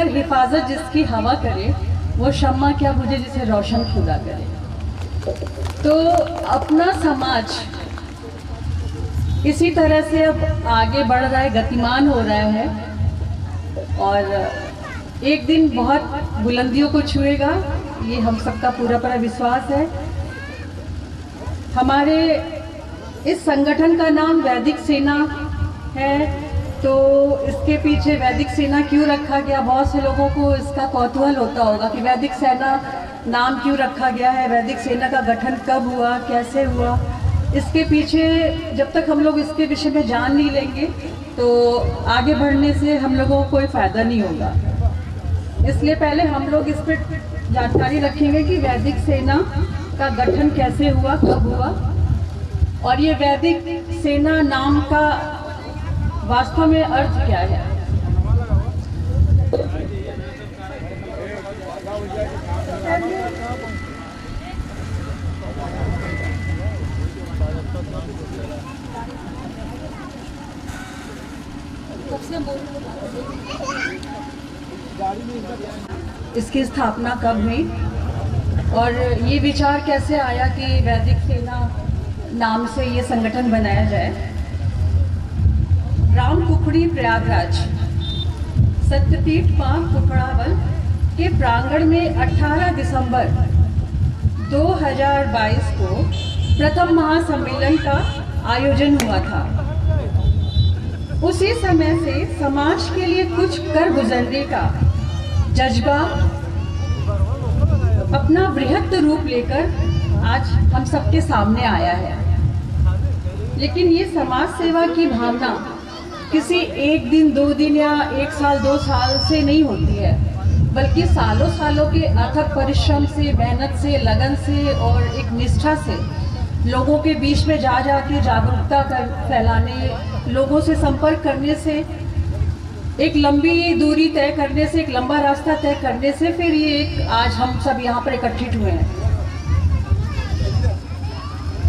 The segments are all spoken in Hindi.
हिफाजत जिसकी हवा करे वो शम्मा क्या बुझे जिसे रोशन खुदा करे। तो अपना समाज इसी तरह से अब आगे बढ़ रहा है, गतिमान हो रहा है और एक दिन बहुत बुलंदियों को छुएगा, ये हम सबका पूरा विश्वास है। हमारे इस संगठन का नाम वैदिक सेना है, तो इसके पीछे वैदिक सेना क्यों रखा गया, बहुत से लोगों को इसका कौतूहल होता होगा कि वैदिक सेना नाम क्यों रखा गया है, वैदिक सेना का गठन कब हुआ, कैसे हुआ। इसके पीछे जब तक हम लोग इसके विषय में जान नहीं लेंगे तो आगे बढ़ने से हम लोगों को कोई फ़ायदा नहीं होगा। इसलिए पहले हम लोग इस पर जानकारी रखेंगे कि वैदिक सेना का गठन कैसे हुआ, कब हुआ, और ये वैदिक सेना नाम का वास्तव में अर्थ क्या है। इसकी स्थापना कब हुई और ये विचार कैसे आया कि वैदिक सेना नाम से ये संगठन बनाया जाए। राम कुकड़ी प्रयागराज सत्यपीठ पाक कुकड़ावल के प्रांगण में 18 दिसंबर 2022 को प्रथम महासम्मेलन का आयोजन हुआ था। उसी समय से समाज के लिए कुछ कर गुजरने का जज्बा अपना बृहत्त रूप लेकर आज हम सबके सामने आया है। लेकिन ये समाज सेवा की भावना किसी एक दिन, 2 दिन या 1 साल, 2 साल से नहीं होती है, बल्कि सालों सालों के अथक परिश्रम से, मेहनत से, लगन से और एक निष्ठा से लोगों के बीच में जा के जागरूकता फैलाने, लोगों से संपर्क करने से, एक लंबी दूरी तय करने से, एक लंबा रास्ता तय करने से फिर ये एक आज हम सब यहाँ पर इकट्ठित हुए हैं।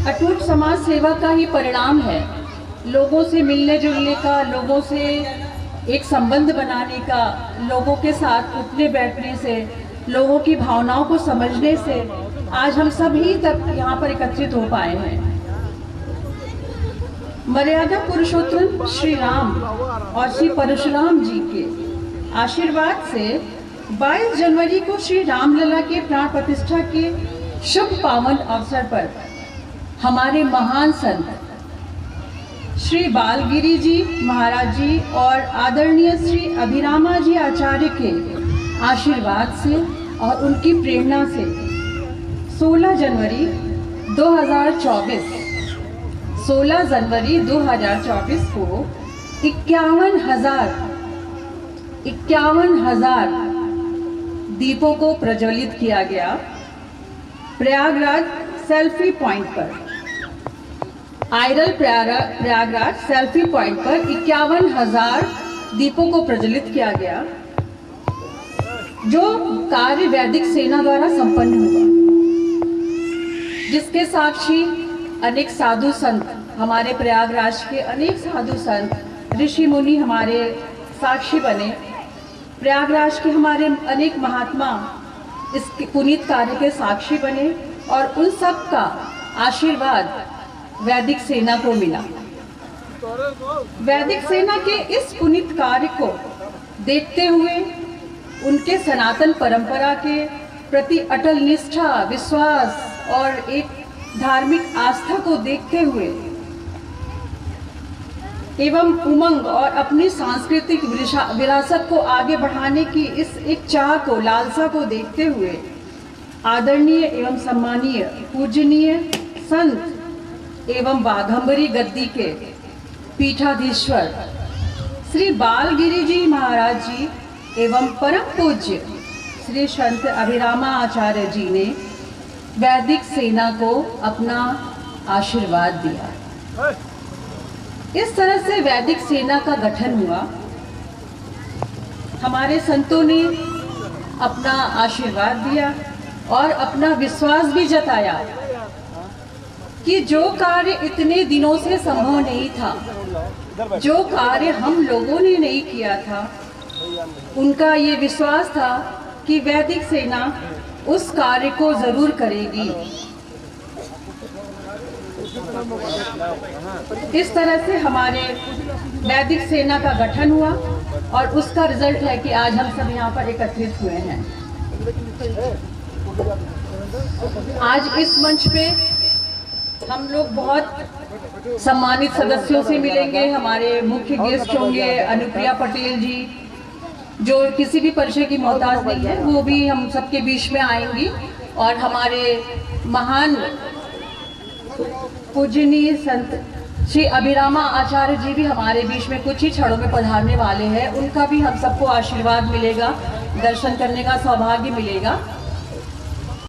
अटूट समाज सेवा का ही परिणाम है, लोगों से मिलने जुलने का, लोगों से एक संबंध बनाने का, लोगों के साथ उठने बैठने से, लोगों की भावनाओं को समझने से आज हम सभी तक यहाँ पर एकत्रित हो पाए हैं। मर्यादा पुरुषोत्तम श्री राम और श्री परशुराम जी के आशीर्वाद से 22 जनवरी को श्री रामलला के प्राण प्रतिष्ठा के शुभ पावन अवसर पर हमारे महान संत श्री बालगिरी जी महाराज जी और आदरणीय श्री अभिरामा जी आचार्य के आशीर्वाद से और उनकी प्रेरणा से 16 जनवरी 2024 को 51,000 दीपों को प्रज्वलित किया गया प्रयागराज सेल्फी पॉइंट पर। आयरल प्रयागराज सेल्फी पॉइंट पर 51,000 दीपों को प्रज्वलित किया गया, जो कार्य वैदिक सेना द्वारा संपन्न हुआ, जिसके साक्षी अनेक साधु संत, हमारे प्रयागराज के अनेक साधु संत, ऋषि मुनि हमारे साक्षी बने। प्रयागराज के हमारे अनेक महात्मा इस पुनीत कार्य के साक्षी बने और उन सब का आशीर्वाद वैदिक सेना को मिला। वैदिक सेना के इस पुनीत कार्य को देखते हुए, उनके सनातन परंपरा के प्रति अटल निष्ठा, विश्वास और एक धार्मिक आस्था को देखते हुए एवं उमंग और अपनी सांस्कृतिक विरासत को आगे बढ़ाने की इस एक चाह को, लालसा को देखते हुए आदरणीय एवं सम्मानीय पूजनीय संत एवं बाघंबरी गद्दी के पीठाधीश्वर श्री बालगिरी जी महाराज जी एवं परम पूज्य श्री संत अभिरामा आचार्य जी ने वैदिक सेना को अपना आशीर्वाद दिया। इस तरह से वैदिक सेना का गठन हुआ। हमारे संतों ने अपना आशीर्वाद दिया और अपना विश्वास भी जताया कि जो कार्य इतने दिनों से संभव नहीं था, जो कार्य हम लोगों ने नहीं किया था, उनका ये विश्वास था कि वैदिक सेना उस कार्य को जरूर करेगी। इस तरह से हमारे वैदिक सेना का गठन हुआ और उसका रिजल्ट है कि आज हम सब यहाँ पर एकत्रित हुए हैं। आज इस मंच पे हम लोग बहुत सम्मानित सदस्यों से मिलेंगे। हमारे मुख्य गेस्ट होंगे अनुप्रिया पटेल जी, जो किसी भी परिचय की मोहताज नहीं है, वो भी हम सबके बीच में आएंगी। और हमारे महान पूजनीय संत श्री अभिरामा आचार्य जी भी हमारे बीच में कुछ ही क्षणों में पधारने वाले हैं। उनका भी हम सबको आशीर्वाद मिलेगा, दर्शन करने का सौभाग्य मिलेगा।